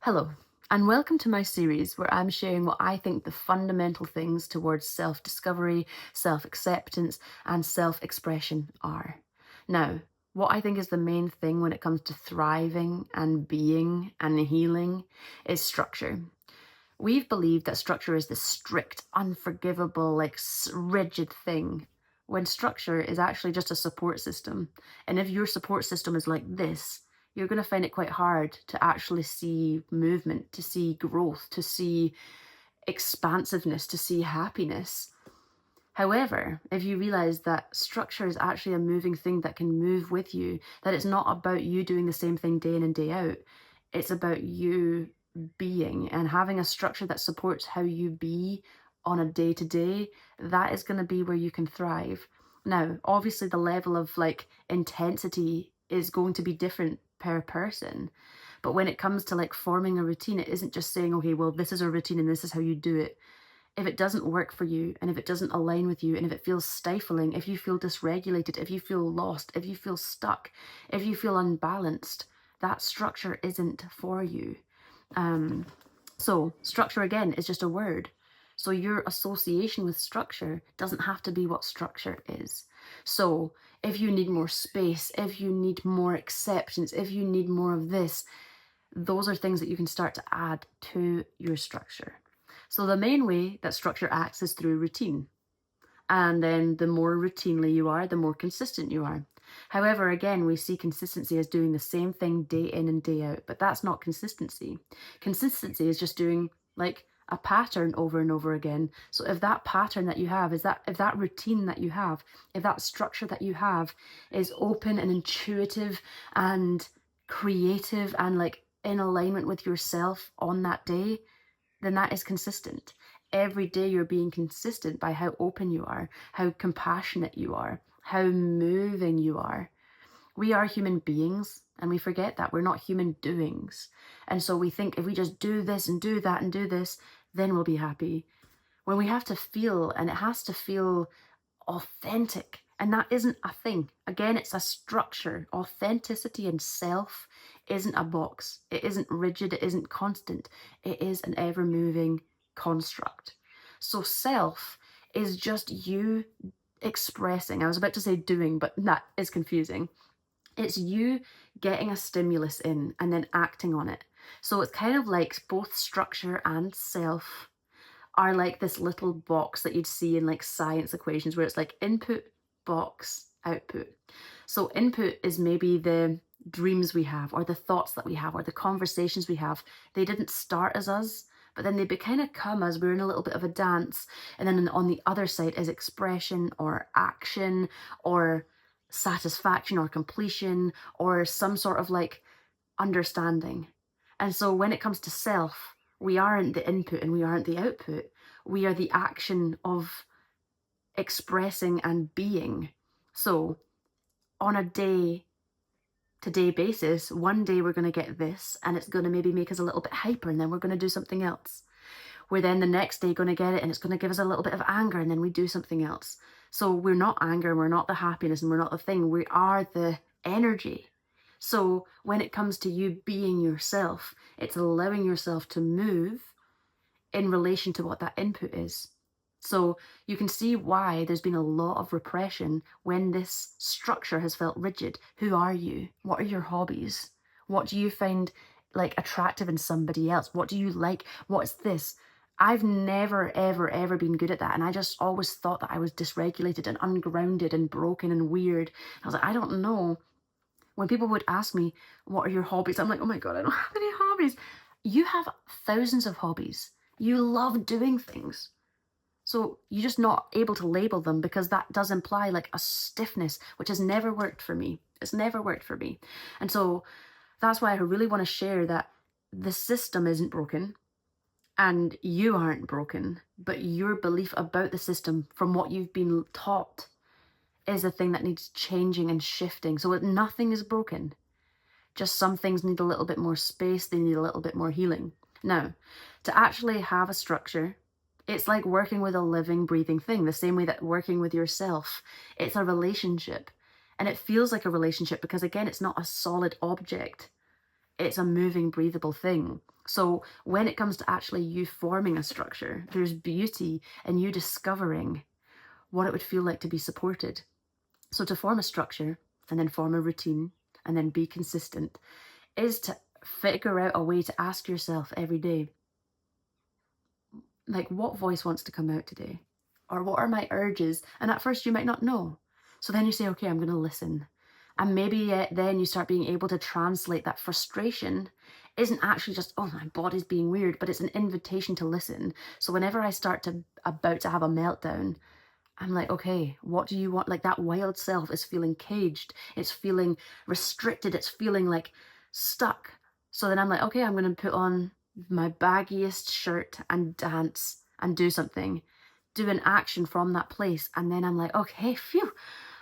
Hello, and welcome to my series where I'm sharing what I think the fundamental things towards self-discovery, self-acceptance, and self-expression are. Now, what I think is the main thing when it comes to thriving and being and healing is structure. We've believed that structure is this strict, unforgivable, rigid thing, when structure is actually just a support system. And if your support system is like this, you're going to find it quite hard to actually see movement, to see growth, to see expansiveness, to see happiness. However, if you realize that structure is actually a moving thing that can move with you, that it's not about you doing the same thing day in and day out, it's about you being and having a structure that supports how you be on a day to day, that is going to be where you can thrive. Now, obviously, the level of intensity is going to be different per person. But when it comes to forming a routine, it isn't just saying, okay, well, this is a routine and this is how you do it. If it doesn't work for you and if it doesn't align with you and if it feels stifling, if you feel dysregulated, if you feel lost, if you feel stuck, if you feel unbalanced, that structure isn't for you. So structure again is just a word. So your association with structure doesn't have to be what structure is. So if you need more space, if you need more acceptance, if you need more of this, those are things that you can start to add to your structure. So the main way that structure acts is through routine. And then the more routinely you are, the more consistent you are. However, again, we see consistency as doing the same thing day in and day out, but that's not consistency. Consistency is just doing a pattern over and over again. So if that pattern that you have if that routine that you have, if that structure that you have is open and intuitive and creative and in alignment with yourself on that day, then that is consistent. Every day you're being consistent by how open you are, how compassionate you are, how moving you are. We are human beings and we forget that we're not human doings. And so we think if we just do this and do that and do this, then we'll be happy. When we have to feel, and it has to feel authentic. And that isn't a thing. Again, it's a structure. Authenticity and self isn't a box. It isn't rigid. It isn't constant. It is an ever-moving construct. So self is just you expressing. I was about to say doing, but that is confusing. It's you getting a stimulus in and then acting on it. So it's kind of like both structure and self are like this little box that you'd see in science equations where it's input, box, output. So input is maybe the dreams we have or the thoughts that we have or the conversations we have. They didn't start as us, but then they kind of come as we're in a little bit of a dance. And then on the other side is expression or action or satisfaction or completion or some sort of understanding. And so when it comes to self, we aren't the input and we aren't the output. We are the action of expressing and being. So on a day-to-day basis, one day we're going to get this and it's going to maybe make us a little bit hyper and then we're going to do something else. We're then the next day going to get it and it's going to give us a little bit of anger and then we do something else. So we're not anger and we're not the happiness and we're not the thing. We are the energy. So when it comes to you being yourself, it's allowing yourself to move in relation to what that input is. So you can see why there's been a lot of repression when this structure has felt rigid. Who are you? What are your hobbies? What do you find attractive in somebody else? What do you like? What's this? I've never, ever, ever been good at that. And I just always thought that I was dysregulated and ungrounded and broken and weird. I was like, I don't know. When people would ask me, what are your hobbies? I'm like, oh my God, I don't have any hobbies. You have thousands of hobbies. You love doing things. So you're just not able to label them because that does imply a stiffness, which has never worked for me. It's never worked for me. And so that's why I really want to share that the system isn't broken and you aren't broken, but your belief about the system from what you've been taught is a thing that needs changing and shifting. So nothing is broken. Just some things need a little bit more space. They need a little bit more healing. Now, to actually have a structure, it's like working with a living, breathing thing, the same way that working with yourself. It's a relationship. And it feels like a relationship because, again, it's not a solid object. It's a moving, breathable thing. So when it comes to actually you forming a structure, there's beauty in you discovering what it would feel like to be supported. So to form a structure and then form a routine and then be consistent is to figure out a way to ask yourself every day, like, what voice wants to come out today? Or what are my urges? And at first you might not know. So then you say, okay, I'm going to listen. And maybe then you start being able to translate that frustration isn't actually just, oh, my body's being weird, but it's an invitation to listen. So whenever I start to about to have a meltdown, I'm like, okay, what do you want? Like that wild self is feeling caged. It's feeling restricted. It's feeling like stuck. So then I'm like, okay, I'm going to put on my baggiest shirt and dance and do something, do an action from that place. And then I'm like, okay, phew,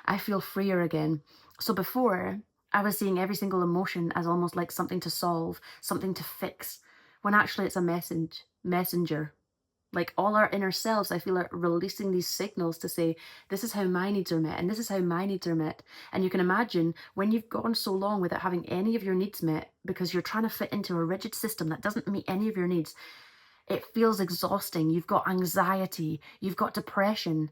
I feel freer again. So before, I was seeing every single emotion as almost like something to solve, something to fix, when actually it's a messenger. Like all our inner selves, I feel, are releasing these signals to say, this is how my needs are met, and this is how my needs are met. And you can imagine when you've gone so long without having any of your needs met because you're trying to fit into a rigid system that doesn't meet any of your needs, it feels exhausting. You've got anxiety, you've got depression.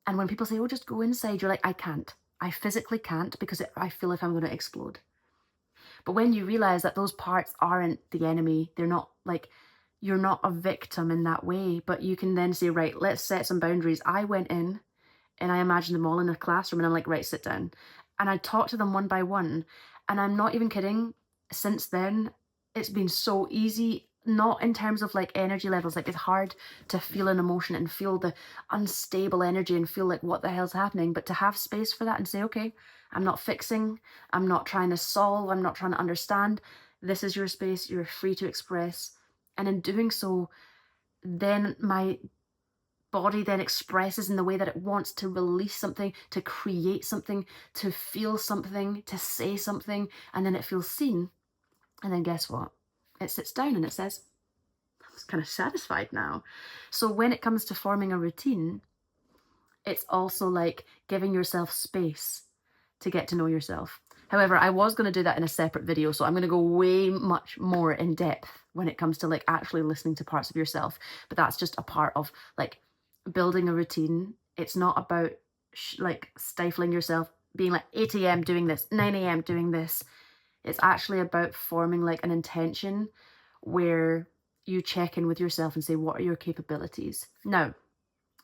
And when people say, oh, just go inside, you're like, I can't. I physically can't because I feel like I'm going to explode. But when you realize that those parts aren't the enemy, they're not like, you're not a victim in that way, but you can then say, right, let's set some boundaries. I went in and I imagined them all in a classroom and I'm like, right, sit down. And I talked to them one by one. And I'm not even kidding. Since then, it's been so easy, not in terms of like energy levels. Like it's hard to feel an emotion and feel the unstable energy and feel like what the hell's happening, but to have space for that and say, okay, I'm not fixing, I'm not trying to solve, I'm not trying to understand. This is your space, you're free to express. And in doing so, then my body then expresses in the way that it wants to release something, to create something, to feel something, to say something, and then it feels seen. And then guess what? It sits down and it says, I'm kind of satisfied now. So when it comes to forming a routine, it's also like giving yourself space to get to know yourself. However, I was going to do that in a separate video, so I'm going to go way much more in depth when it comes to like actually listening to parts of yourself. But that's just a part of like building a routine. It's not about like stifling yourself, being like 8 a.m. doing this, 9 a.m. doing this. It's actually about forming like an intention where you check in with yourself and say, what are your capabilities? Now,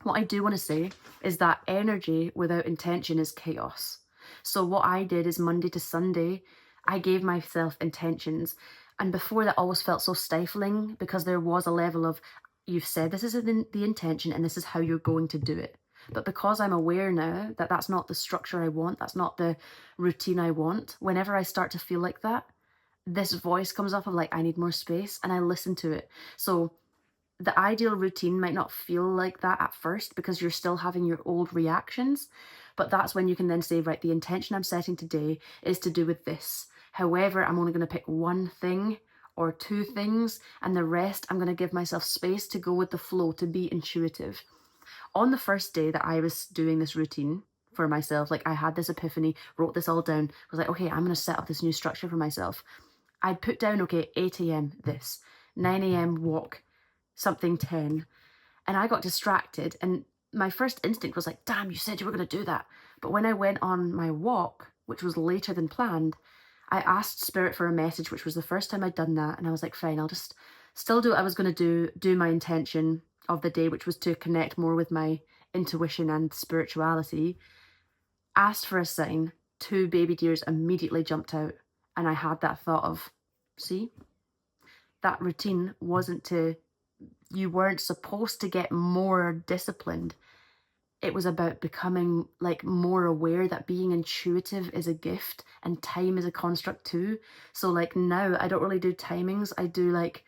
what I do want to say is that energy without intention is chaos. So what I did is Monday to Sunday, I gave myself intentions. And before that always felt so stifling because there was a level of, you've said this is the intention and this is how you're going to do it. But because I'm aware now that that's not the structure I want, that's not the routine I want, whenever I start to feel like that, this voice comes up of like, I need more space, and I listen to it. So the ideal routine might not feel like that at first because you're still having your old reactions, but that's when you can then say, right, the intention I'm setting today is to do with this. However, I'm only going to pick one thing or two things, and the rest I'm going to give myself space to go with the flow, to be intuitive. On the first day that I was doing this routine for myself, like I had this epiphany, wrote this all down, was like, okay, I'm going to set up this new structure for myself. I'd put down, okay, 8 a.m. this, 9 a.m. walk, something 10. And I got distracted. And my first instinct was like, damn, you said you were going to do that. But when I went on my walk, which was later than planned, I asked Spirit for a message, which was the first time I'd done that. And I was like, fine, I'll just still do what I was going to do my intention of the day, which was to connect more with my intuition and spirituality. Asked for a sign. 2 baby deers immediately jumped out. And I had that thought of, see, that routine wasn't to, you weren't supposed to get more disciplined. It was about becoming like more aware that being intuitive is a gift and time is a construct too. So like now I don't really do timings. I do like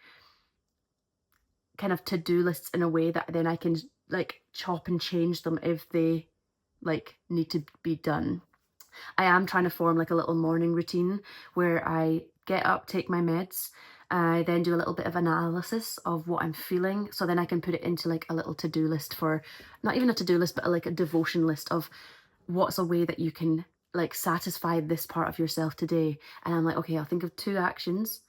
kind of to-do lists in a way that then I can like chop and change them if they like need to be done. I am trying to form like a little morning routine where I get up, take my meds, I then do a little bit of analysis of what I'm feeling. So then I can put it into like a little to-do list for, not even a to-do list, but like a devotion list of what's a way that you can like satisfy this part of yourself today. And I'm like, okay, I'll think of 2 actions.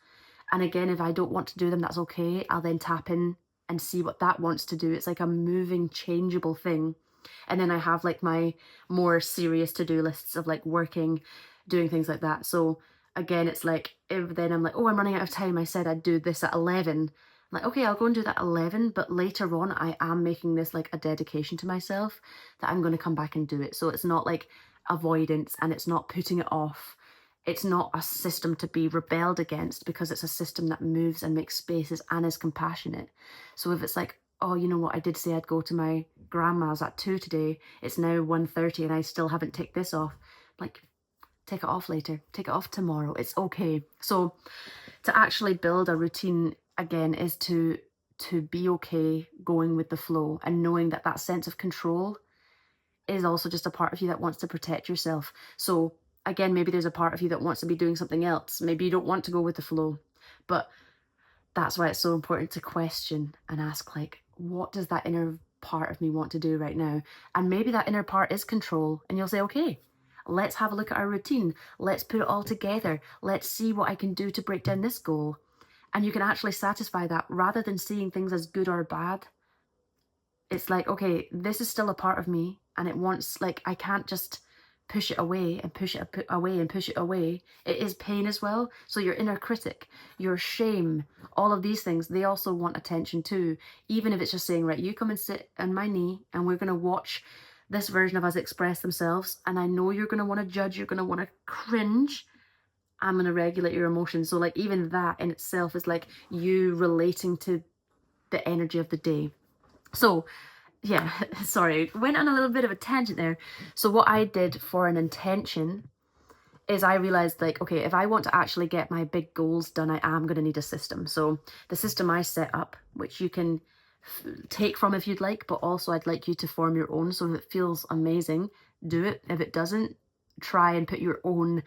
And again, if I don't want to do them, that's okay. I'll then tap in and see what that wants to do. It's like a moving, changeable thing. And then I have like my more serious to-do lists of like working, doing things like that. So again, it's like, if then I'm like, oh, I'm running out of time. I said I'd do this at 11. I'm like, okay, I'll go and do that at 11. But later on, I am making this like a dedication to myself that I'm going to come back and do it. So it's not like avoidance, and it's not putting it off. It's not a system to be rebelled against, because it's a system that moves and makes spaces and is compassionate. So if it's like, oh, you know what, I did say I'd go to my grandma's at 2 today, it's now 1:30 and I still haven't ticked this off. Like, take it off later, take it off tomorrow, it's okay. So to actually build a routine, again, is to be okay going with the flow, and knowing that that sense of control is also just a part of you that wants to protect yourself. So again, maybe there's a part of you that wants to be doing something else. Maybe you don't want to go with the flow, but that's why it's so important to question and ask, like, what does that inner part of me want to do right now? And maybe that inner part is control, and you'll say, okay, let's have a look at our routine. Let's put it all together. Let's see what I can do to break down this goal. And you can actually satisfy that rather than seeing things as good or bad. It's like, okay, this is still a part of me, and it wants, like, I can't just push it away and push it away and push it away. It is pain as well. So your inner critic, your shame, all of these things, they also want attention too. Even if it's just saying, right, you come and sit on my knee and we're going to watch this version of us express themselves. And I know you're going to want to judge, you're going to want to cringe. I'm going to regulate your emotions. So like, even that in itself is like you relating to the energy of the day. So yeah, sorry, went on a little bit of a tangent there. So what I did for an intention is I realized, like, okay, if I want to actually get my big goals done, I am going to need a system. So the system I set up, which you can take from if you'd like, but also I'd like you to form your own. So if it feels amazing, do it. If it doesn't, try and put your own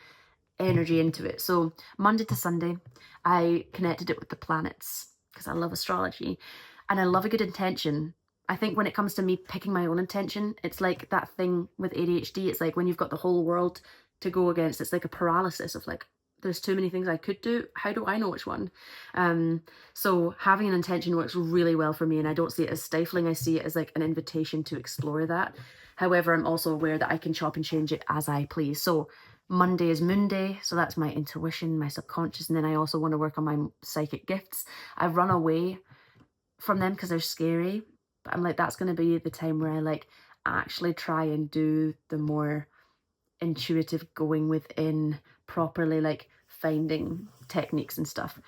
energy into it. So Monday to Sunday, I connected it with the planets because I love astrology and I love a good intention. I think when it comes to me picking my own intention, it's like that thing with ADHD. It's like when you've got the whole world to go against, it's like a paralysis of like, there's too many things I could do. How do I know which one? So having an intention works really well for me, and I don't see it as stifling. I see it as like an invitation to explore that. However, I'm also aware that I can chop and change it as I please. So Monday is Moon Day, so that's my intuition, my subconscious, and then I also want to work on my psychic gifts. I've run away from them because they're scary, but I'm like, that's going to be the time where I like actually try and do the more intuitive going within, properly like finding techniques and stuff.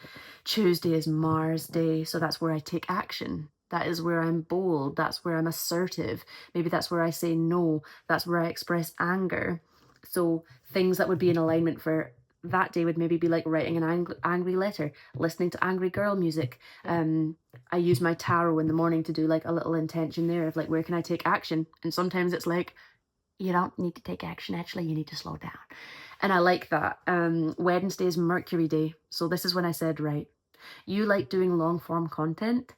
Tuesday is Mars Day, so that's where I take action. That is where I'm bold. That's where I'm assertive. Maybe that's where I say no. That's where I express anger. So things that would be in alignment for that day would maybe be like writing an angry letter, listening to angry girl music. I use my tarot in the morning to do like a little intention there of like, where can I take action? And sometimes it's like, you don't need to take action, actually, you need to slow down. And I like that. Wednesday is Mercury Day. So this is when I said, right, you like doing long form content,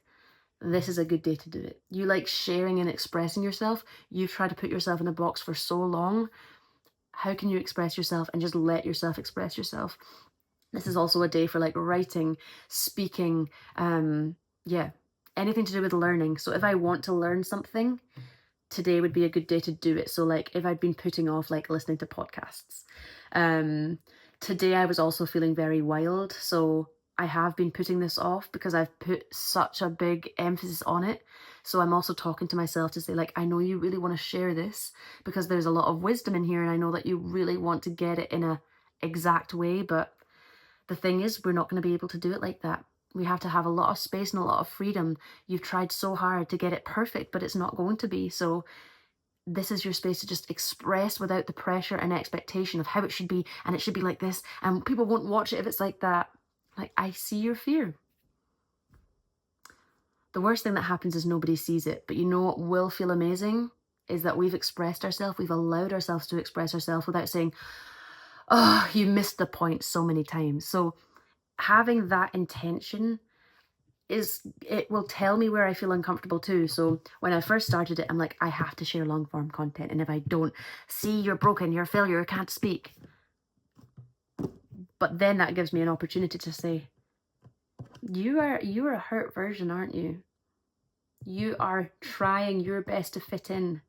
this is a good day to do it. You like sharing and expressing yourself, you've tried to put yourself in a box for so long. How can you express yourself and just let yourself express yourself? This is also a day for like writing, speaking, yeah, anything to do with learning. So if I want to learn something, today would be a good day to do it. So like if I'd been putting off like listening to podcasts, today I was also feeling very wild. So I have been putting this off because I've put such a big emphasis on it. So I'm also talking to myself to say, like, I know you really want to share this because there's a lot of wisdom in here, and I know that you really want to get it in a exact way, but the thing is, we're not going to be able to do it like that. We have to have a lot of space and a lot of freedom. You've tried so hard to get it perfect, but it's not going to be. So this is your space to just express without the pressure and expectation of how it should be, and it should be like this, and people won't watch it if it's like that. Like, I see your fear. The worst thing that happens is nobody sees it, but you know what will feel amazing is that we've expressed ourselves, we've allowed ourselves to express ourselves without saying, oh, you missed the point so many times. So having that intention it will tell me where I feel uncomfortable too. So when I first started it, I'm like, I have to share long form content, and if I don't, see, you're broken, you're a failure, you can't speak. But then that gives me an opportunity to say, You are a hurt version, aren't you? You are trying your best to fit in,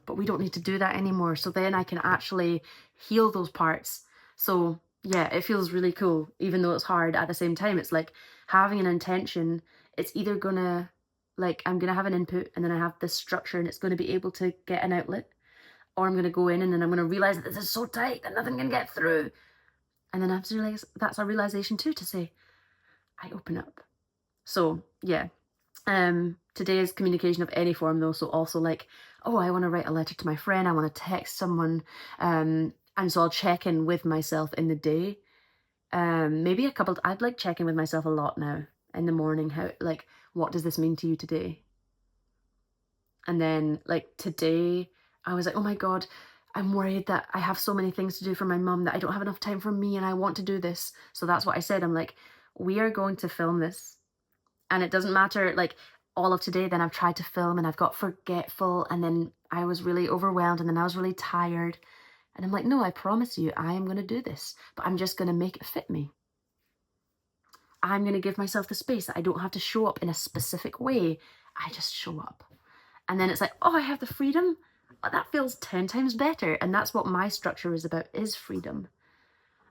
but we don't need to do that anymore. So then I can actually heal those parts. So yeah, it feels really cool, even though it's hard at the same time. It's like having an intention. It's either gonna, like, I'm gonna have an input and then I have this structure and it's gonna be able to get an outlet, or I'm gonna go in and then I'm gonna realize that this is so tight that nothing can get through. And then I have to realize that's a realization too, to say, I open up. So yeah, today is communication of any form though, so also like, oh, I want to write a letter to my friend, I want to text someone, and so I'll check in with myself in the day. Maybe I'd like checking with myself a lot now in the morning. How, like, what does this mean to you today? And then like today I was like, oh my god, I'm worried that I have so many things to do for my mum that I don't have enough time for me and I want to do this. So that's what I said. I'm like, we are going to film this, and it doesn't matter, like, all of today. Then I've tried to film and I've got forgetful, and then I was really overwhelmed, and then I was really tired, and I'm like, no, I promise you I am going to do this, but I'm just going to make it fit me. I'm going to give myself the space that I don't have to show up in a specific way. I just show up, and then it's like, oh, I have the freedom. Oh, that feels 10 times better. And that's what my structure is about, is freedom.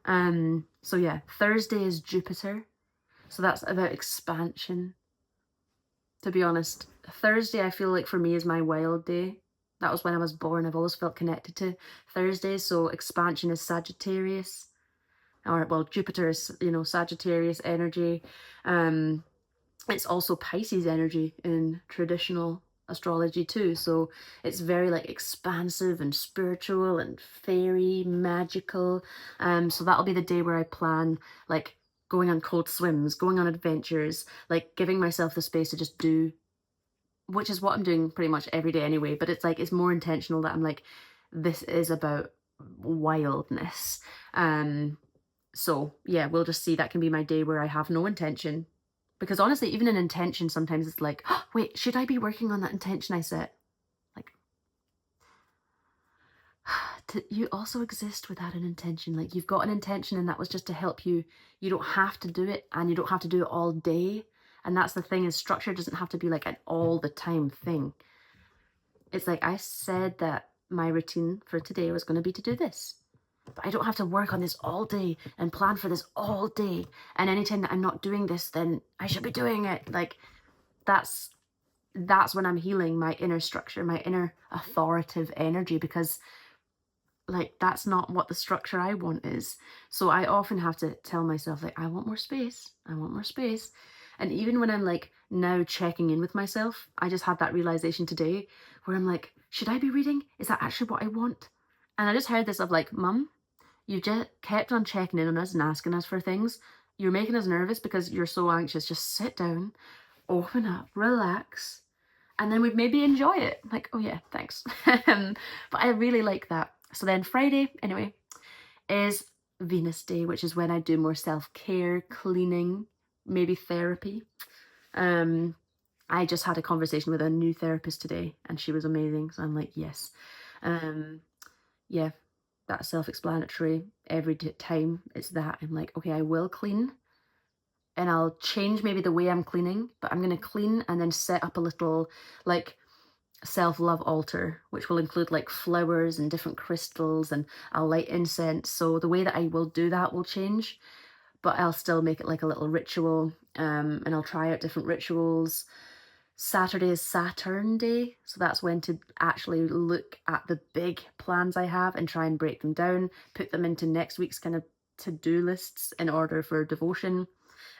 So yeah, Thursday is Jupiter, so that's about expansion. To be honest, Thursday I feel like for me is my wild day. That was when I was born. I've always felt connected to Thursdays. So expansion is Sagittarius, or well, Jupiter is, Sagittarius energy. Um, it's also Pisces energy in traditional astrology too. So it's very like expansive and spiritual and fairy, magical. So that'll be the day where I plan like going on cold swims, going on adventures, like giving myself the space to just do, which is what I'm doing pretty much every day anyway, but it's like, it's more intentional that I'm like, this is about wildness. So yeah, we'll just see. That can be my day where I have no intention. Because honestly, even an intention, sometimes it's like, oh, wait, should I be working on that intention I set? Like, you also exist without an intention. Like, you've got an intention and that was just to help you. You don't have to do it, and you don't have to do it all day. And that's the thing, is structure doesn't have to be like an all the time thing. It's like, I said that my routine for today was going to be to do this, but I don't have to work on this all day and plan for this all day. And anytime that I'm not doing this, then I should be doing it. Like, that's when I'm healing my inner structure, my inner authoritative energy, because like, that's not what the structure I want is. So I often have to tell myself, like, I want more space. I want more space. And even when I'm like now checking in with myself, I just had that realization today where I'm like, should I be reading? Is that actually what I want? And I just heard this of like, Mum, you just kept on checking in on us and asking us for things. You're making us nervous because you're so anxious. Just sit down, open up, relax, and then we'd maybe enjoy it. Like, oh yeah, thanks. But I really like that. So then Friday, anyway, is Venus Day, which is when I do more self-care, cleaning, maybe therapy. I just had a conversation with a new therapist today and she was amazing. So I'm like, yes. Yeah, that's self-explanatory. Every time it's that, I'm like, okay, I will clean, and I'll change maybe the way I'm cleaning, but I'm going to clean and then set up a little like self-love altar, which will include like flowers and different crystals, and I'll light incense. So the way that I will do that will change, but I'll still make it like a little ritual, and I'll try out different rituals. Saturday is Saturn Day, so that's when to actually look at the big plans I have and try and break them down, put them into next week's kind of to-do lists in order for devotion.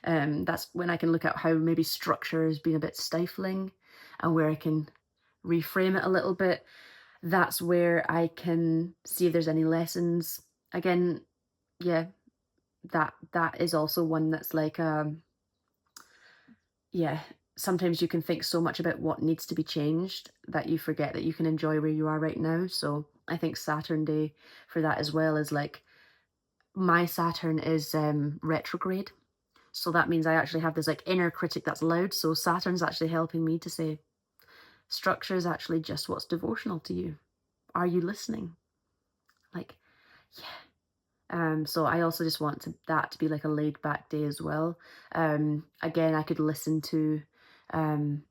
That's when I can look at how maybe structure has been a bit stifling and where I can reframe it a little bit. That's where I can see if there's any lessons. Again, yeah, that is also one that's like, yeah, sometimes you can think so much about what needs to be changed that you forget that you can enjoy where you are right now. So I think Saturn Day for that as well is like, my Saturn is retrograde. So that means I actually have this like inner critic that's loud. So Saturn's actually helping me to say, structure is actually just what's devotional to you. Are you listening? Like, yeah. So I also just want that to be like a laid back day as well. Again, I could listen to um,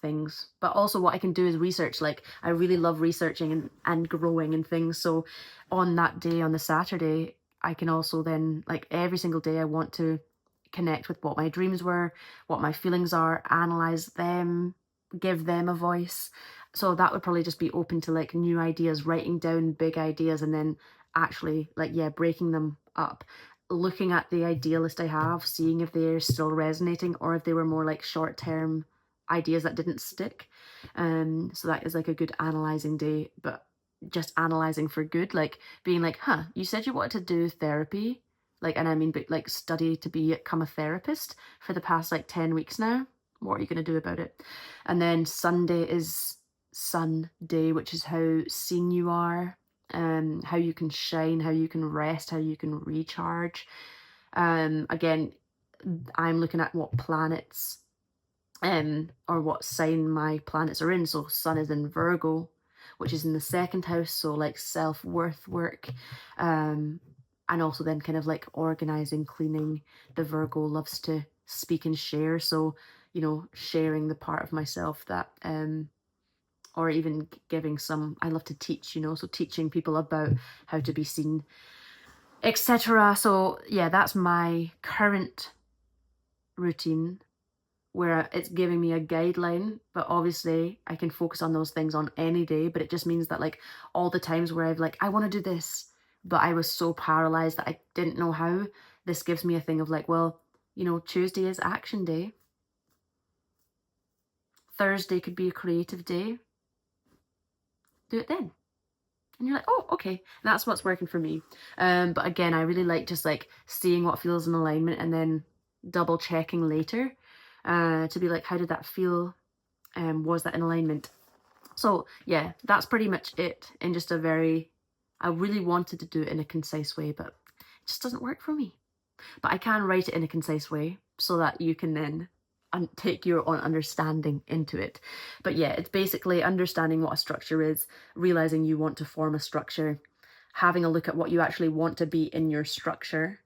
things, but also what I can do is research. Like I really love researching and growing and things. So on that day, on the Saturday, I can also then, like every single day, I want to connect with what my dreams were, what my feelings are, analyze them, give them a voice. So that would probably just be open to like new ideas, writing down big ideas and then actually like, yeah, breaking them up, looking at the idea list I have, seeing if they're still resonating or if they were more like short term ideas that didn't stick. So that is like a good analyzing day, but just analyzing for good, like being like, huh, you said you wanted to do therapy, like, and I mean, but like study to become a therapist for the past like 10 weeks now. What are you going to do about it? And then Sunday is Sun Day, which is how seen you are, how you can shine, how you can rest, how you can recharge. Again, I'm looking at what planets or what sign my planets are in. So Sun is in Virgo, which is in the second house, so like self-worth work. And also then kind of like organizing, cleaning. The Virgo loves to speak and share. So, you know, sharing the part of myself that or even giving some, I love to teach, you know, so teaching people about how to be seen, etc. So yeah, that's my current routine where it's giving me a guideline, but obviously I can focus on those things on any day. But it just means that like all the times where I've like, I want to do this, but I was so paralyzed that I didn't know how, this gives me a thing of like, well, you know, Tuesday is action day. Thursday could be a creative day. Do it then. And you're like, oh, okay. That's what's working for me. But again, I really like just like seeing what feels in alignment and then double checking later to be like, how did that feel? Was that in alignment? So yeah, that's pretty much it in just a very, I really wanted to do it in a concise way, but it just doesn't work for me. But I can write it in a concise way so that you can then take your own understanding into it. But yeah, it's basically understanding what a structure is, realizing you want to form a structure, having a look at what you actually want to be in your structure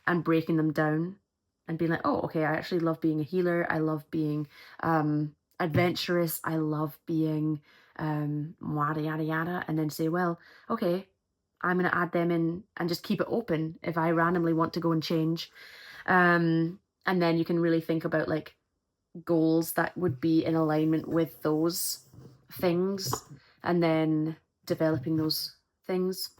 and breaking them down and being like, oh, okay, I actually love being a healer. I love being adventurous. I love being yada, yada, yada. And then say, well, okay, I'm going to add them in and just keep it open if I randomly want to go and change. And then you can really think about like goals that would be in alignment with those things and then developing those things.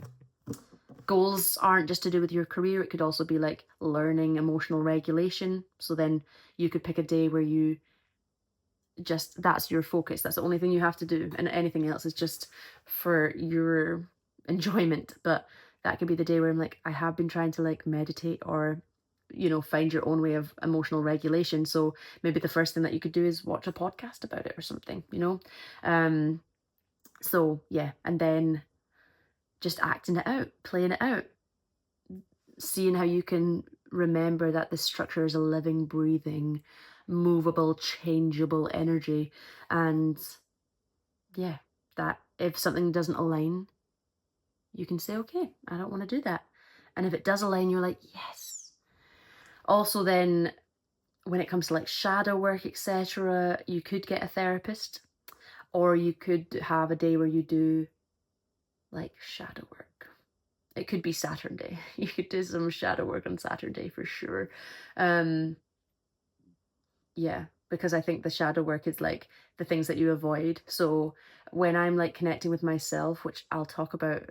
Goals aren't just to do with your career, it could also be like learning emotional regulation. So then you could pick a day where you just, that's your focus, that's the only thing you have to do, and anything else is just for your enjoyment. But that could be the day where I'm like, I have been trying to like meditate or, you know, find your own way of emotional regulation. So maybe the first thing that you could do is watch a podcast about it or something, you know. So yeah, and then just acting it out, playing it out, seeing how you can remember that this structure is a living, breathing, movable, changeable energy. And yeah, that if something doesn't align, you can say, okay, I don't want to do that. And if it does align, you're like, yes. Also, then when it comes to like shadow work, etc., you could get a therapist, or you could have a day where you do like shadow work. It could be Saturday. You could do some shadow work on Saturday for sure. Um, yeah, because I think the shadow work is like the things that you avoid. So when I'm like connecting with myself, which I'll talk about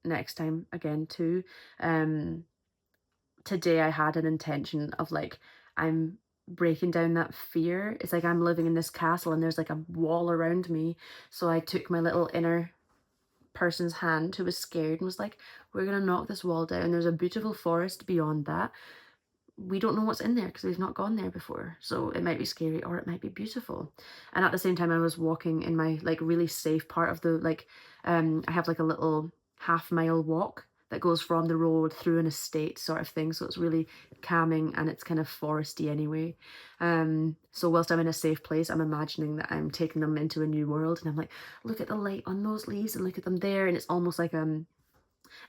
next time again too, today I had an intention of like, I'm breaking down that fear. It's like I'm living in this castle and there's like a wall around me. So I took my little inner person's hand who was scared and was like, we're gonna knock this wall down. There's a beautiful forest beyond that. We don't know what's in there because we've not gone there before. So it might be scary or it might be beautiful. And at the same time, I was walking in my like really safe part of the like, I have like a little half-mile walk that goes from the road through an estate sort of thing. So it's really calming and it's kind of foresty anyway. So whilst I'm in a safe place, I'm imagining that I'm taking them into a new world and I'm like, look at the light on those leaves and look at them there. And it's almost like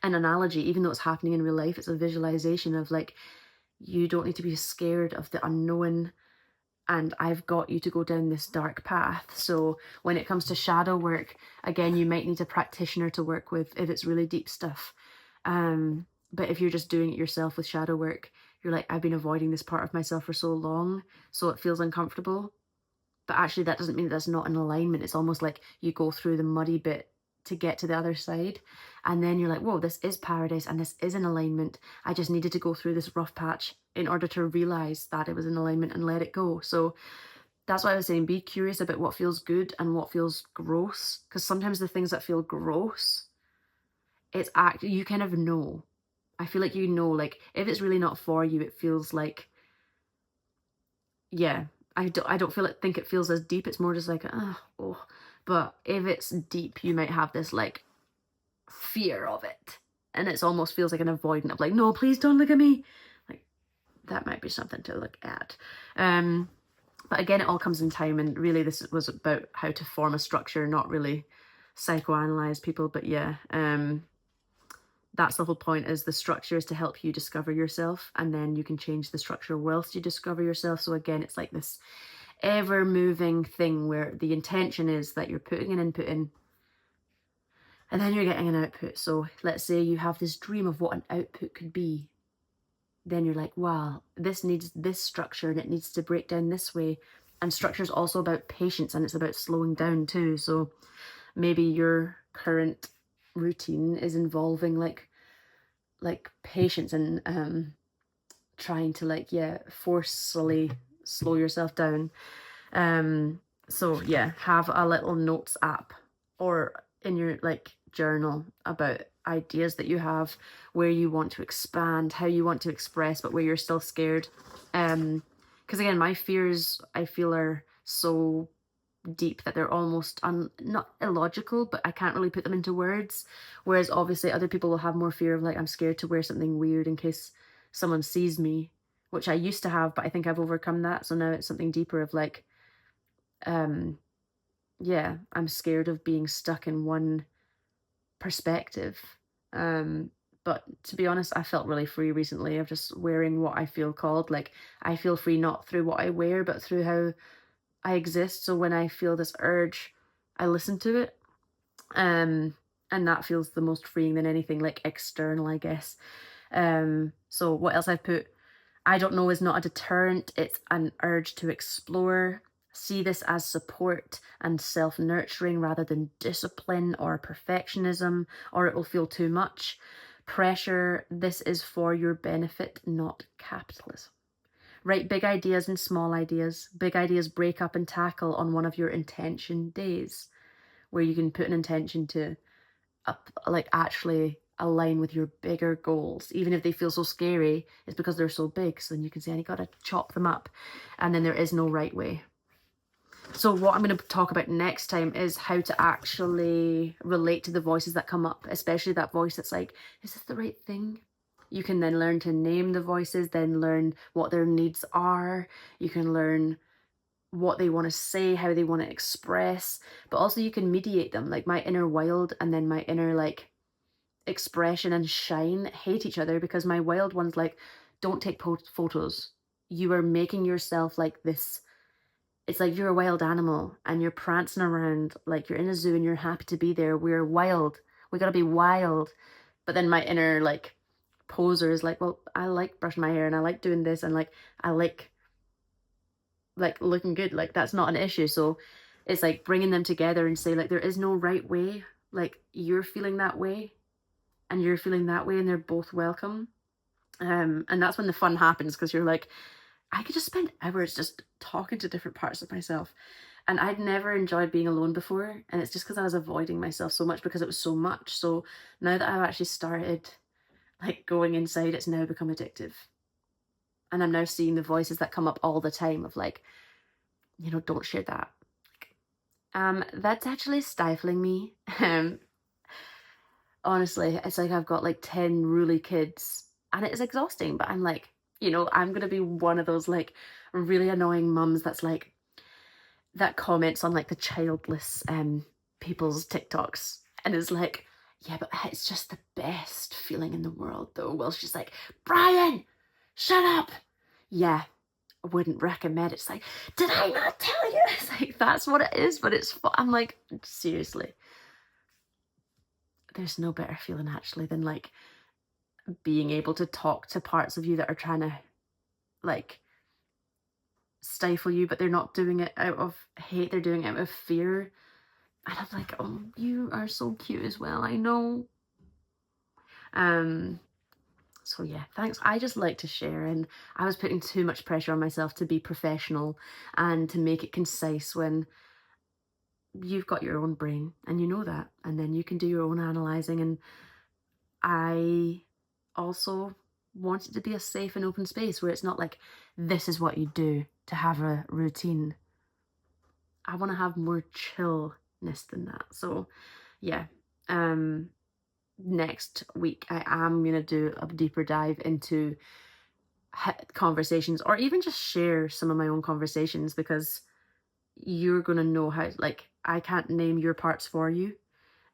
an analogy, even though it's happening in real life, it's a visualization of like, you don't need to be scared of the unknown, and I've got you to go down this dark path. So when it comes to shadow work, again, you might need a practitioner to work with if it's really deep stuff. But if you're just doing it yourself with shadow work, you're like, I've been avoiding this part of myself for so long, so it feels uncomfortable. But actually, that doesn't mean that's not in alignment. It's almost like you go through the muddy bit to get to the other side. And then you're like, whoa, this is paradise and this is in alignment. I just needed to go through this rough patch in order to realize that it was in alignment and let it go. So that's why I was saying, be curious about what feels good and what feels gross. Because sometimes the things that feel gross, you kind of know. I feel like you know, like if it's really not for you, it feels like, yeah, I don't think it feels as deep. It's more just like, oh. But if it's deep, you might have this like fear of it. And it's almost feels like an avoidant of like, no, please don't look at me. Like that might be something to look at. But again, it all comes in time. And really this was about how to form a structure, not really psychoanalyze people. But yeah, that's the whole point, is the structure is to help you discover yourself, and then you can change the structure whilst you discover yourself. So again, it's like this ever moving thing where the intention is that you're putting an input in and then you're getting an output. So let's say you have this dream of what an output could be. Then you're like, wow, this needs this structure and it needs to break down this way. And structure is also about patience, and it's about slowing down too. So maybe your current routine is involving like patience and trying to like, yeah, forcefully slow yourself down. So yeah, have a little notes app or in your like journal about ideas that you have, where you want to expand, how you want to express, but where you're still scared. Because again, my fears, I feel, are so deep that they're almost not illogical, but I can't really put them into words. Whereas obviously other people will have more fear of like, I'm scared to wear something weird in case someone sees me, which I used to have, but I think I've overcome that. So now it's something deeper of like, yeah, I'm scared of being stuck in one perspective. But to be honest, I felt really free recently of just wearing what I feel called. Like I feel free not through what I wear, but through how I exist. So when I feel this urge, I listen to it. And that feels the most freeing than anything like external, I guess. So what else I've put? I don't know is not a deterrent, it's an urge to explore. See this as support and self-nurturing rather than discipline or perfectionism, or it will feel too much. Pressure, this is for your benefit, not capitalism. Write big ideas and small ideas. Big ideas break up and tackle on one of your intention days, where you can put an intention to like actually align with your bigger goals. Even if they feel so scary, it's because they're so big. So then you can say, I gotta chop them up. And then there is no right way. So what I'm going to talk about next time is how to actually relate to the voices that come up, especially that voice that's like, is this the right thing? You can then learn to name the voices, then learn what their needs are. You can learn what they want to say, how they want to express, but also you can mediate them. Like my inner wild and then my inner like expression and shine hate each other, because my wild one's like, don't take photos. You are making yourself like this. It's like you're a wild animal and you're prancing around like you're in a zoo and you're happy to be there. We're wild. We gotta be wild. But then my inner like poser is like, well, I like brushing my hair and I like doing this and like I like looking good. Like that's not an issue. So it's like bringing them together and say like there is no right way. Like you're feeling that way and you're feeling that way and they're both welcome. And that's when the fun happens, because you're like, I could just spend hours just talking to different parts of myself. And I'd never enjoyed being alone before. And it's just because I was avoiding myself so much because it was so much. So now that I've actually started like going inside, it's now become addictive. And I'm now seeing the voices that come up all the time of like, don't share that. That's actually stifling me. Honestly, it's like I've got like 10 really kids and it is exhausting, but I'm like, I'm going to be one of those like really annoying mums that's like, that comments on like the childless people's TikToks and is like, Yeah, but it's just the best feeling in the world, though. Well, she's like, Brian, shut up. Yeah, I wouldn't recommend it. It's like, did I not tell you? It's like, that's what it is, but it's fun. I'm like, seriously, there's no better feeling actually than like being able to talk to parts of you that are trying to like stifle you, but they're not doing it out of hate, they're doing it out of fear. And I'm like, oh, you are so cute as well, I know. Um, so yeah, thanks. I just like to share, and I was putting too much pressure on myself to be professional and to make it concise when you've got your own brain and you know that, and then you can do your own analyzing. And I also want it to be a safe and open space where it's not like this is what you do to have a routine. I want to have more chillness than that. So yeah, next week I am going to do a deeper dive into conversations, or even just share some of my own conversations, because you're going to know how, like, I can't name your parts for you.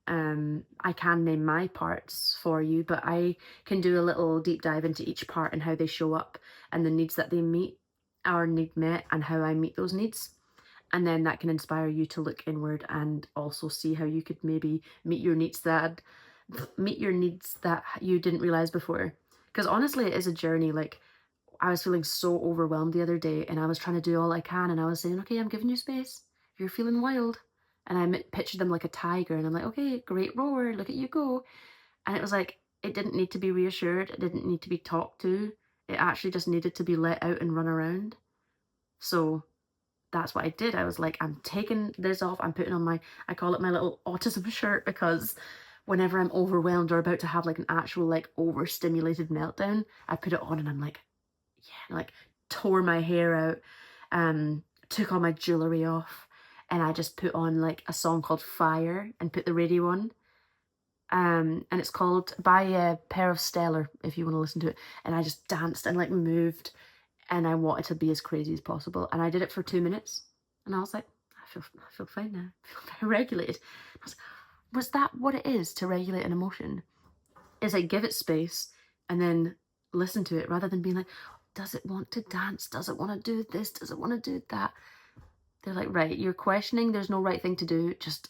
I can name my parts for you, but I can do a little deep dive into each part and how they show up and the needs that they meet or need met and how I meet those needs. And then that can inspire you to look inward and also see how you could maybe meet your needs that you didn't realize before. Because honestly, it is a journey. Like, I was feeling so overwhelmed the other day and I was trying to do all I can, and I was saying, okay, I'm giving you space. You're feeling wild. And I pictured them like a tiger, and I'm like, okay, great roar, look at you go. And it was like, it didn't need to be reassured. It didn't need to be talked to. It actually just needed to be let out and run around. So that's what I did. I was like, I'm taking this off. I'm putting on I call it my little autism shirt, because whenever I'm overwhelmed or about to have like an actual like overstimulated meltdown, I put it on and I'm like, yeah, and like tore my hair out, took all my jewelry off, and I just put on like a song called Fire and put the radio on. And it's called by a pair of Stellar, if you want to listen to it. And I just danced and like moved, and I wanted to be as crazy as possible. And I did it for 2 minutes, and I was like, I feel fine now. I feel very regulated. I was that what it is to regulate an emotion? Is like give it space and then listen to it, rather than being like, does it want to dance? Does it want to do this? Does it want to do that? They're like, right, you're questioning. There's no right thing to do. Just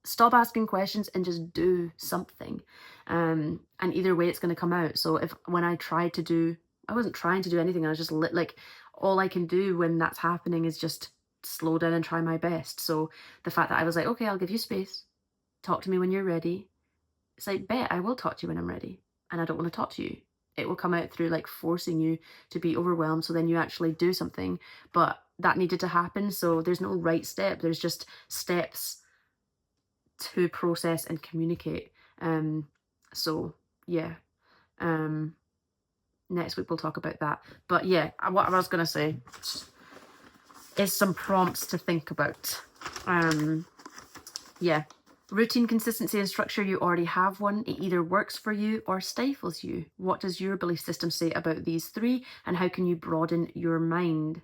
stop asking questions and just do something. And either way, it's going to come out. So when I wasn't trying to do anything. I was just like, all I can do when that's happening is just slow down and try my best. So the fact that I was like, okay, I'll give you space. Talk to me when you're ready. It's like, bet I will talk to you when I'm ready. And I don't want to talk to you. It will come out through like forcing you to be overwhelmed. So then you actually do something. But that needed to happen. So there's no right step. There's just steps to process and communicate. So yeah. Next week we'll talk about that. But yeah, what I was gonna say is some prompts to think about. Yeah. Routine, consistency, and structure. You already have one. It either works for you or stifles you. What does your belief system say about these three, and how can you broaden your mind?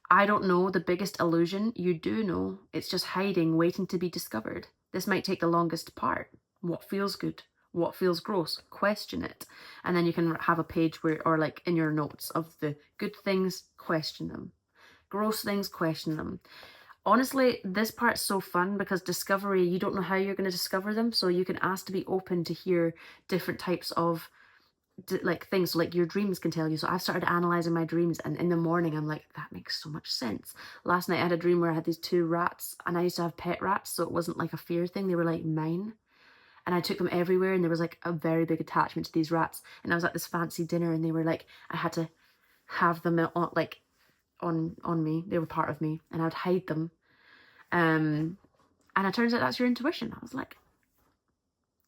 I don't know the biggest illusion. You do know. It's just hiding, waiting to be discovered. This might take the longest part. What feels good? What feels gross? Question it. And then you can have a page where, or like in your notes, of the good things, question them. Gross things, question them. Honestly, this part's so fun because discovery, you don't know how you're going to discover them. So you can ask to be open to hear different types of like things. So like your dreams can tell you. So I've started analyzing my dreams, and in the morning I'm like, that makes so much sense. Last night I had a dream where I had these 2 rats, and I used to have pet rats. So it wasn't like a fear thing. They were like mine. And I took them everywhere, and there was like a very big attachment to these rats. And I was at this fancy dinner, and they were like, I had to have them on like on me. They were part of me, and I would hide them. And it turns out that's your intuition. I was like,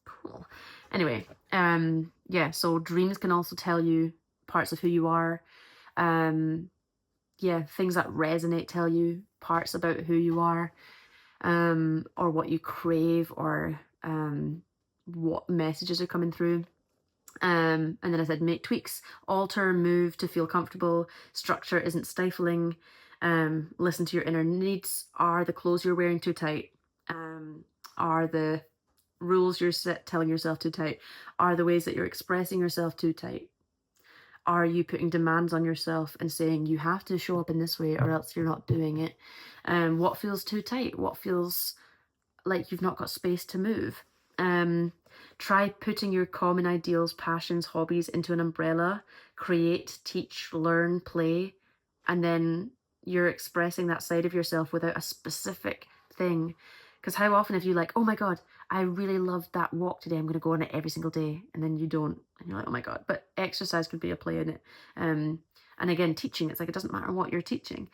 cool. Anyway, yeah, so dreams can also tell you parts of who you are. Yeah, things that resonate tell you parts about who you are, or what you crave, or what messages are coming through. And then I said, make tweaks, alter, move to feel comfortable. Structure isn't stifling. Listen to your inner needs. Are the clothes you're wearing too tight? Are the rules you're telling yourself too tight? Are the ways that you're expressing yourself too tight? Are you putting demands on yourself and saying you have to show up in this way or else you're not doing it? What feels too tight? What feels like you've not got space to move? Um, Try putting your common ideals, passions, hobbies into an umbrella. Create, teach, learn, play, and then you're expressing that side of yourself without a specific thing. Because how often have you like, oh my God, I really loved that walk today. I'm going to go on it every single day. And then you don't. And you're like, oh my God. But exercise could be a play in it. And again, teaching, it's like, it doesn't matter what you're teaching.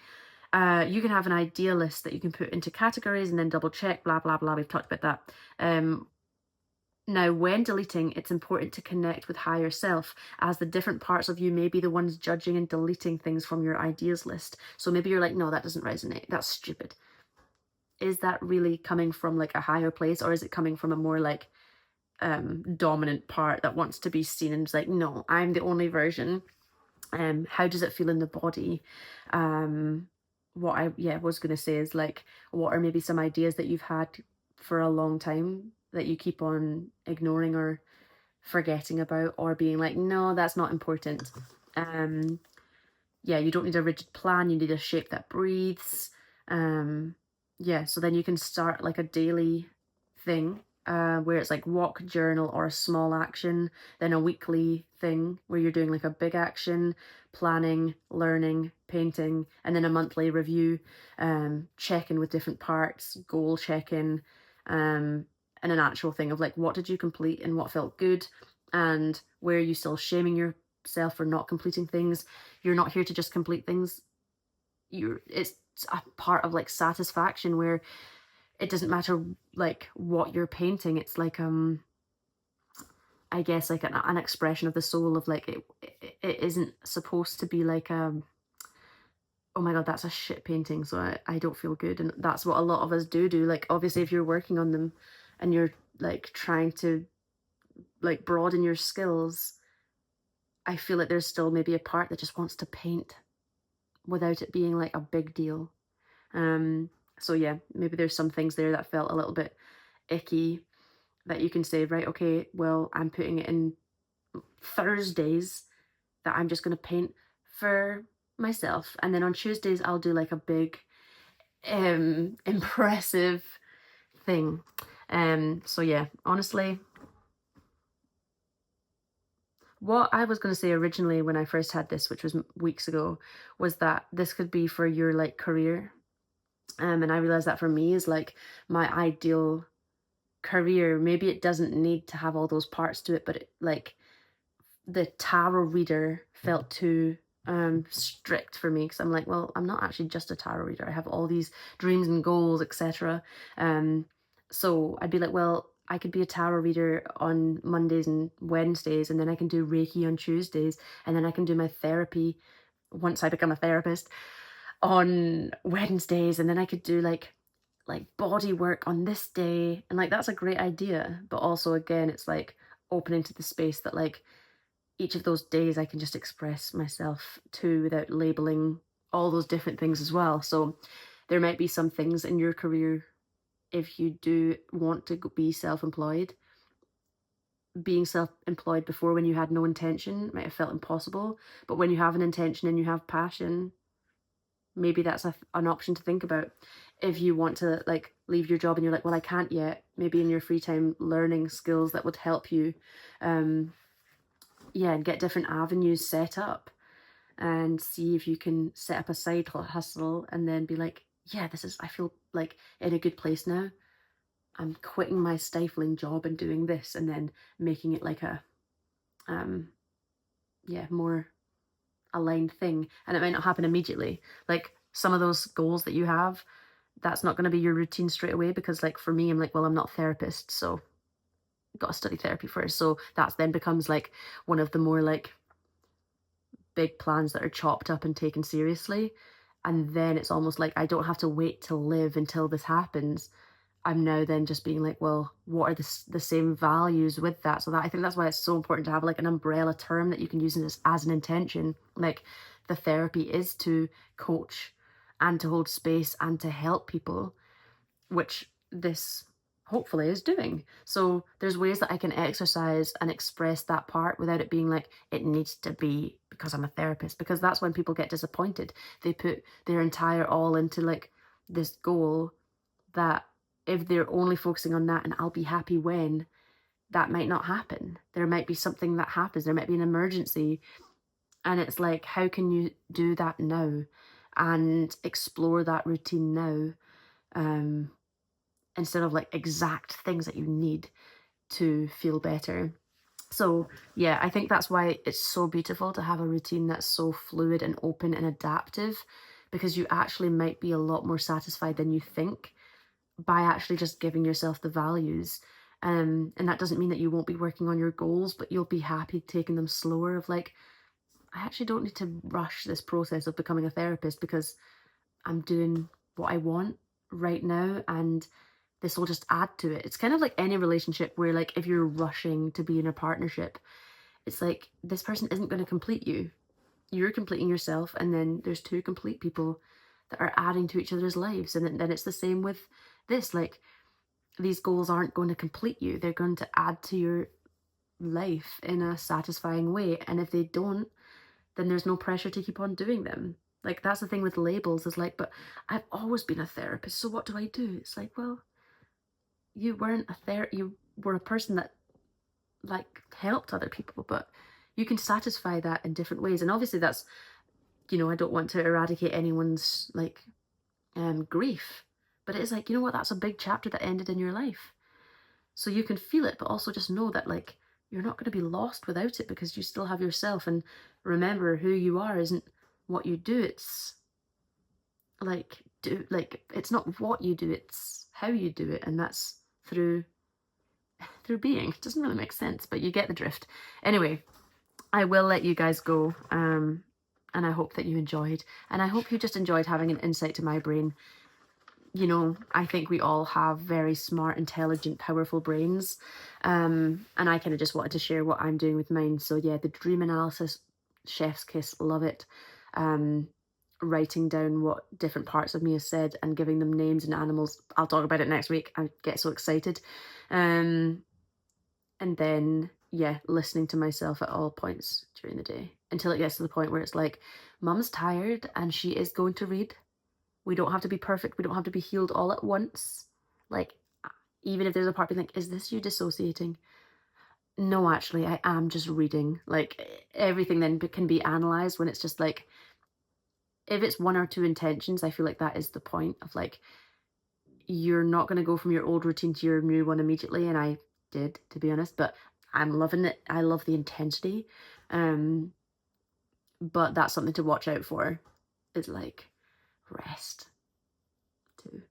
You can have an idea list that you can put into categories and then double check, blah, blah, blah. We've talked about that. Now, when deleting, it's important to connect with higher self, as the different parts of you may be the ones judging and deleting things from your ideas list. So maybe you're like, no, that doesn't resonate. That's stupid. Is that really coming from like a higher place, or is it coming from a more like dominant part that wants to be seen and is like, no, I'm the only version? How does it feel in the body? What I was gonna say is like, what are maybe some ideas that you've had for a long time that you keep on ignoring or forgetting about, or being like, no, that's not important. You don't need a rigid plan, you need a shape that breathes. So then you can start like a daily thing, where it's like walk, journal, or a small action, then a weekly thing where you're doing like a big action, planning, learning, painting, and then a monthly review, check-in with different parts, goal check-in, and an actual thing of like, what did you complete and what felt good, and where are you still shaming yourself for not completing things. You're not here to just complete things. It's a part of like satisfaction, where it doesn't matter like what you're painting. It's like I guess like an expression of the soul of like, it isn't supposed to be like oh my God, that's a shit painting, so I don't feel good. And that's what a lot of us do. Like, obviously, if you're working on them and you're like trying to like broaden your skills, I feel like there's still maybe a part that just wants to paint without it being like a big deal. So yeah, maybe there's some things there that felt a little bit icky that you can say, right, okay, well, I'm putting it in Thursdays that I'm just going to paint for myself. And then on Tuesdays, I'll do like a big, impressive thing. So yeah, honestly, what I was going to say originally when I first had this, which was weeks ago, was that this could be for your like career. And I realized that for me is like my ideal career. Maybe it doesn't need to have all those parts to it, but it, like the tarot reader felt too strict for me, because I'm like, well, I'm not actually just a tarot reader. I have all these dreams and goals, etc. So I'd be like, well, I could be a tarot reader on Mondays and Wednesdays, and then I can do Reiki on Tuesdays, and then I can do my therapy once I become a therapist on Wednesdays, and then I could do like body work on this day. And like, that's a great idea, but also again, it's like opening to the space that like each of those days I can just express myself to without labeling all those different things as well. So there might be some things in your career, if you do want to be self-employed, being self-employed before, when you had no intention, might have felt impossible. But when you have an intention and you have passion, maybe that's an option to think about. If you want to like leave your job and you're like, well, I can't yet, maybe in your free time learning skills that would help you, and get different avenues set up, and see if you can set up a side hustle and then be like, yeah, I feel like in a good place now. I'm quitting my stifling job and doing this, and then making it like a more aligned thing. And it might not happen immediately. Like some of those goals that you have, that's not going to be your routine straight away, because like for me, I'm like, well, I'm not a therapist, so I've got to study therapy first. So that then becomes like one of the more like big plans that are chopped up and taken seriously. And then it's almost like I don't have to wait to live until this happens. I'm now then just being like, well, what are the same values with that? So that, I think that's why it's so important to have like an umbrella term that you can use as an intention. Like the therapy is to coach and to hold space and to help people, which this hopefully is doing. So there's ways that I can exercise and express that part without it being like it needs to be because I'm a therapist, because that's when people get disappointed. They put their entire all into like this goal that if they're only focusing on that and I'll be happy when, that might not happen. There might be something that happens. There might be an emergency. And it's like, how can you do that now and explore that routine now? Um, Instead of like exact things that you need to feel better. So, yeah, I think that's why it's so beautiful to have a routine that's so fluid and open and adaptive, because you actually might be a lot more satisfied than you think by actually just giving yourself the values. And that doesn't mean that you won't be working on your goals, but you'll be happy taking them slower of like, I actually don't need to rush this process of becoming a therapist because I'm doing what I want right now, and this will just add to it. It's kind of like any relationship where like if you're rushing to be in a partnership, it's like this person isn't going to complete you. You're completing yourself, and then there's two complete people that are adding to each other's lives. And then it's the same with this. Like these goals aren't going to complete you. They're going to add to your life in a satisfying way. And if they don't, then there's no pressure to keep on doing them. Like that's the thing with labels is like, but I've always been a therapist, so what do I do? It's like, well, you weren't a you were a person that like helped other people, but you can satisfy that in different ways. And obviously that's, I don't want to eradicate anyone's like grief, but it is like, you know what, that's a big chapter that ended in your life. So you can feel it, but also just know that like you're not going to be lost without it because you still have yourself. And remember, who you are isn't what you do. It's it's not what you do, it's how you do it, and that's through being. It doesn't really make sense, but you get the drift. Anyway, I will let you guys go. And I hope that you enjoyed. And I hope you just enjoyed having an insight to my brain. I think we all have very smart, intelligent, powerful brains. And I kind of just wanted to share what I'm doing with mine. So yeah, the dream analysis, chef's kiss, love it. Writing down what different parts of me has said and giving them names and animals. I'll talk about it next week. I get so excited. And then, yeah, listening to myself at all points during the day until it gets to the point where it's like, Mum's tired and she is going to read. We don't have to be perfect. We don't have to be healed all at once. Like, even if there's a part being like, is this you dissociating? No, actually, I am just reading. Like, everything then can be analyzed when it's just like, if it's one or two intentions, I feel like that is the point of like, you're not going to go from your old routine to your new one immediately. And I did, to be honest, but I'm loving it. I love the intensity. But that's something to watch out for, is like rest too.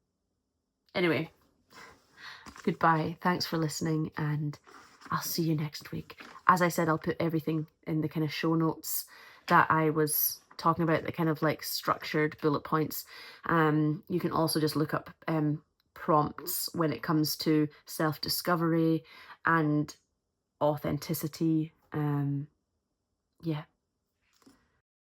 Anyway, goodbye. Thanks for listening, and I'll see you next week. As I said, I'll put everything in the kind of show notes that I was talking about, the kind of like structured bullet points. You can also just look up prompts when it comes to self-discovery and authenticity. Yeah,